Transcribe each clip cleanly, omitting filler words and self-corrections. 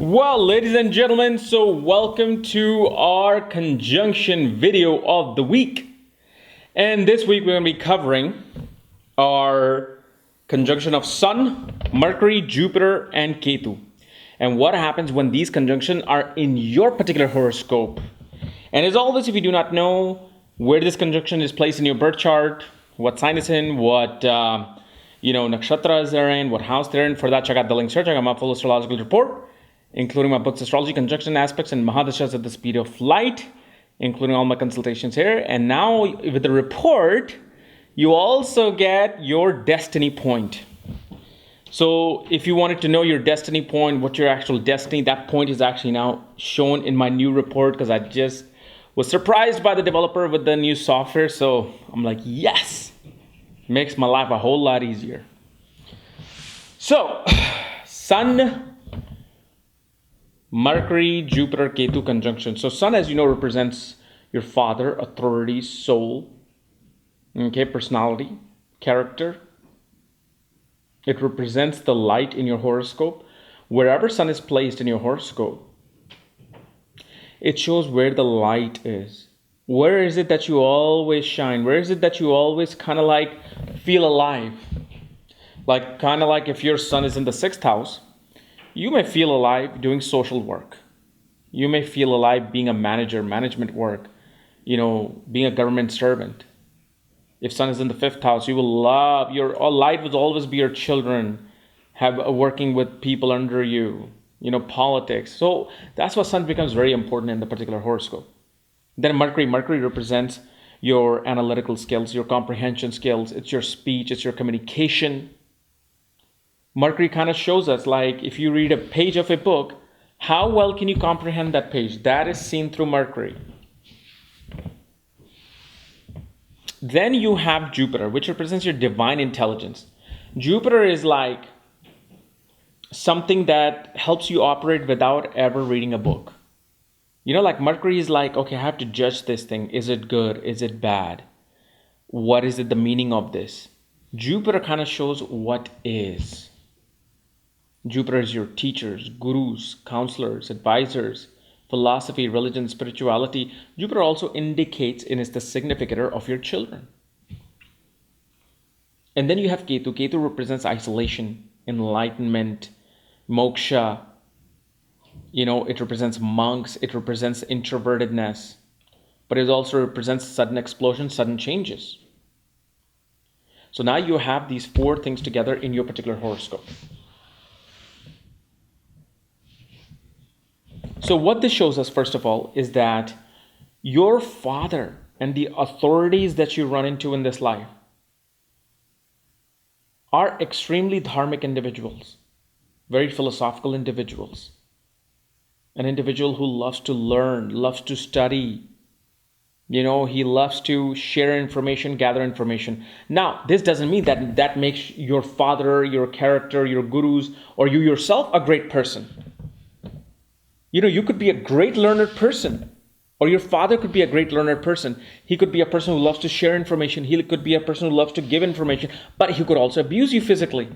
Well, ladies and gentlemen, so welcome to our conjunction video of the week. And this week we're going to be covering our conjunction of Sun, Mercury, Jupiter, and Ketu. And what happens when these conjunctions are in your particular horoscope. And as always, if you do not know where this conjunction is placed in your birth chart, what sign it's in, what nakshatras they're in, what house they're in, for that check out the link here. Check out my full astrological report, including my books, Astrology, Conjunction Aspects, and Mahadashas at the Speed of Light, including all my consultations here. And now with the report, you also get your destiny point. So if you wanted to know your destiny point, what your actual destiny, that point is actually now shown in my new report because I just was surprised by the developer with the new software. So I'm like, yes, makes my life a whole lot easier. So, Sun, Mercury, Jupiter, Ketu conjunction. So Sun, as you know, represents your father, authority, soul, personality, character. It represents the light in your horoscope. Wherever Sun is placed in your horoscope, it shows where the light is. Where is it that you always shine? Where is it that you always kind of like feel alive? Like kind of like if your Sun is in the 6th house, you may feel alive doing social work. You may feel alive being a manager, management work, being a government servant. If Sun is in the 5th house, you will love, your light will always be your children, working with people under you, politics. So that's why Sun becomes very important in the particular horoscope. Then Mercury represents your analytical skills, your comprehension skills. It's your speech, it's your communication. Mercury kind of shows us, like, if you read a page of a book, how well can you comprehend that page? That is seen through Mercury. Then you have Jupiter, which represents your divine intelligence. Jupiter is like something that helps you operate without ever reading a book. Like Mercury is like, okay, I have to judge this thing. Is it good? Is it bad? What is it, the meaning of this? Jupiter kind of shows what is. Jupiter is your teachers, gurus, counselors, advisors, philosophy, religion, spirituality. Jupiter also indicates and is the significator of your children. And then you have Ketu. Ketu represents isolation, enlightenment, moksha. It represents monks. It represents introvertedness. But it also represents sudden explosions, sudden changes. So now you have these 4 things together in your particular horoscope. So what this shows us, first of all, is that your father and the authorities that you run into in this life are extremely dharmic individuals, very philosophical individuals, an individual who loves to learn, loves to study. He loves to share information, gather information. Now, this doesn't mean that makes your father, your character, your gurus, or you yourself a great person. You could be a great learned person, or your father could be a great learned person. He could be a person who loves to share information. He could be a person who loves to give information, but he could also abuse you physically.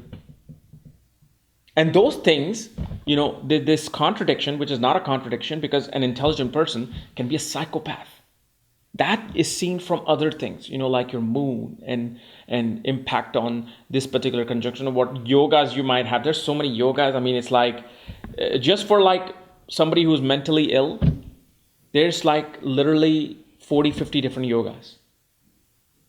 And those things, this contradiction, which is not a contradiction because an intelligent person can be a psychopath. That is seen from other things, like your moon and impact on this particular conjunction, of what yogas you might have. There's so many yogas. I mean, it's like, just for like somebody who's mentally ill, there's like literally 40, 50 different yogas.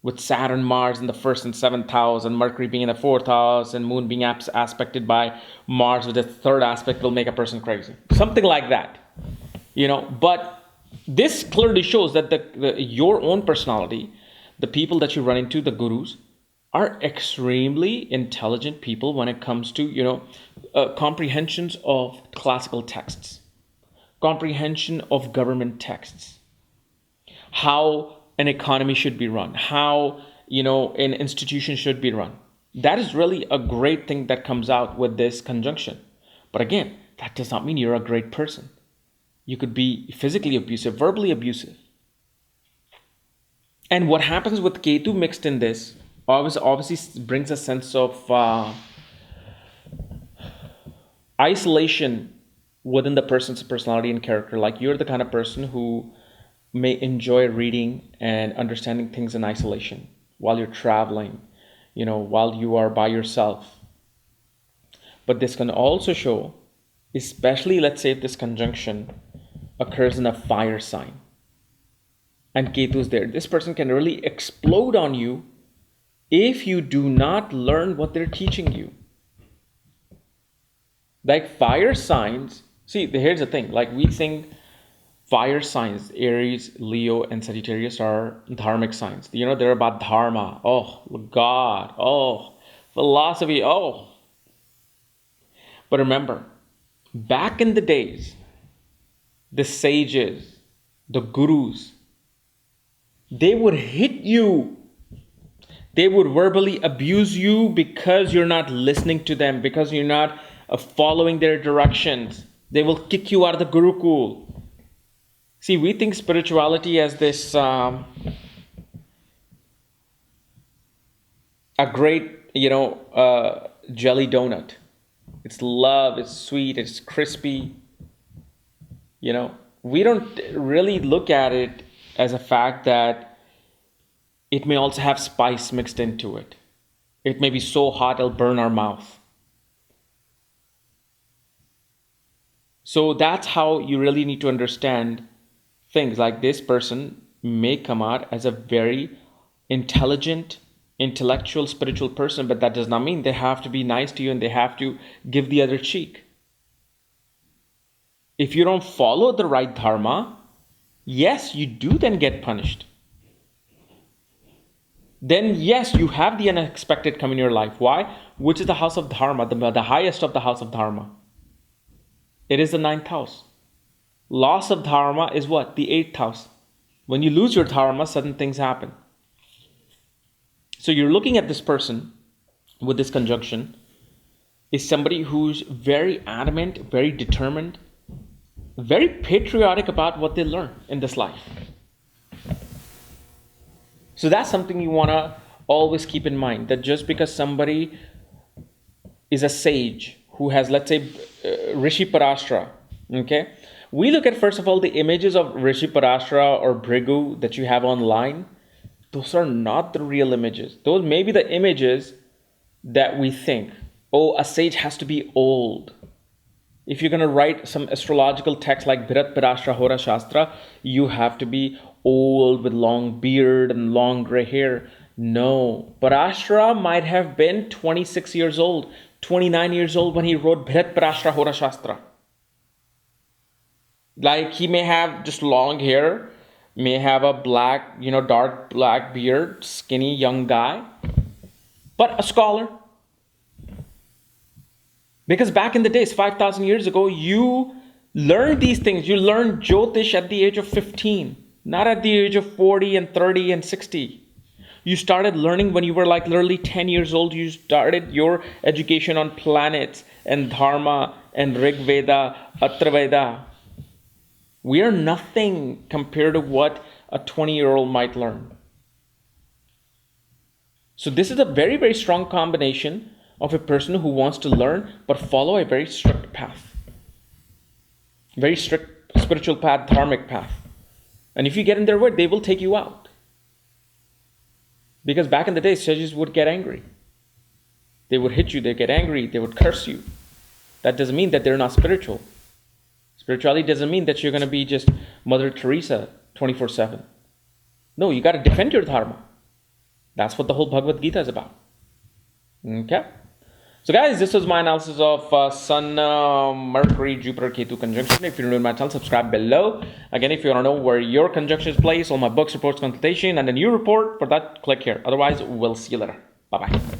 With Saturn, Mars in the 1st and 7th house, and Mercury being in the 4th house, and Moon being aspected by Mars with the 3rd aspect will make a person crazy. Something like that, But this clearly shows that your own personality, the people that you run into, the gurus, are extremely intelligent people when it comes to, comprehensions of classical texts, comprehension of government texts, how an economy should be run, how, an institution should be run. That is really a great thing that comes out with this conjunction. But again, that does not mean you're a great person. You could be physically abusive, verbally abusive. And what happens with Ketu mixed in this obviously brings a sense of isolation within the person's personality and character. Like you're the kind of person who may enjoy reading and understanding things in isolation while you're traveling, while you are by yourself. But this can also show, especially let's say if this conjunction occurs in a fire sign and Ketu is there, this person can really explode on you if you do not learn what they're teaching you. Like fire signs, see, here's the thing, like we think fire signs, Aries, Leo, and Sagittarius are dharmic signs. They're about dharma. Oh, God. Oh, philosophy. Oh. But remember, back in the days, the sages, the gurus, they would hit you. They would verbally abuse you because you're not listening to them, because you're not following their directions. They will kick you out of the Gurukul. See, we think spirituality as this a great, jelly donut. It's love, it's sweet, it's crispy. We don't really look at it as a fact that it may also have spice mixed into it. It may be so hot it'll burn our mouth. So that's how you really need to understand things. Like this person may come out as a very intelligent, intellectual, spiritual person, but that does not mean they have to be nice to you and they have to give the other cheek. If you don't follow the right dharma, yes, you do then get punished. Then yes, you have the unexpected come in your life. Why? Which is the house of dharma, the highest of the house of dharma. It is the 9th house. Loss of dharma is what? The 8th house. When you lose your dharma, sudden things happen. So you're looking at this person with this conjunction is somebody who's very adamant, very determined, very patriotic about what they learn in this life. So that's something you want to always keep in mind, that just because somebody is a sage who has, let's say, Rishi Parashara, okay? We look at, first of all, the images of Rishi Parashara or Bhrigu that you have online. Those are not the real images. Those may be the images that we think, oh, a sage has to be old. If you're going to write some astrological text like Bhirat Parashara Hora Shastra, you have to be old with long beard and long gray hair. No, Parashara might have been 26 years old, 29 years old when he wrote Bhirat Parashara Hora Shastra. Like he may have just long hair, may have a black, dark black beard, skinny young guy, but a scholar. Because back in the days, 5,000 years ago, you learned these things. You learned Jyotish at the age of 15, not at the age of 40 and 30 and 60. You started learning when you were like literally 10 years old. You started your education on planets and dharma and Rig Veda, Atharvaveda. We are nothing compared to what a 20-year-old might learn. So this is a very, very strong combination of a person who wants to learn but follow a very strict path. Very strict spiritual path, dharmic path. And if you get in their way, they will take you out. Because back in the day, sages would get angry. They would hit you, they'd get angry, they would curse you. That doesn't mean that they're not spiritual. Spirituality doesn't mean that you're going to be just Mother Teresa 24/7. No, you got to defend your dharma. That's what the whole Bhagavad Gita is about. Okay? So guys, this was my analysis of Sun, Mercury, Jupiter, Ketu conjunction. If you're new to my channel, subscribe below. Again, if you want to know where your conjunction is placed, all my books, reports, consultation, and a new report, for that, click here. Otherwise, we'll see you later. Bye-bye.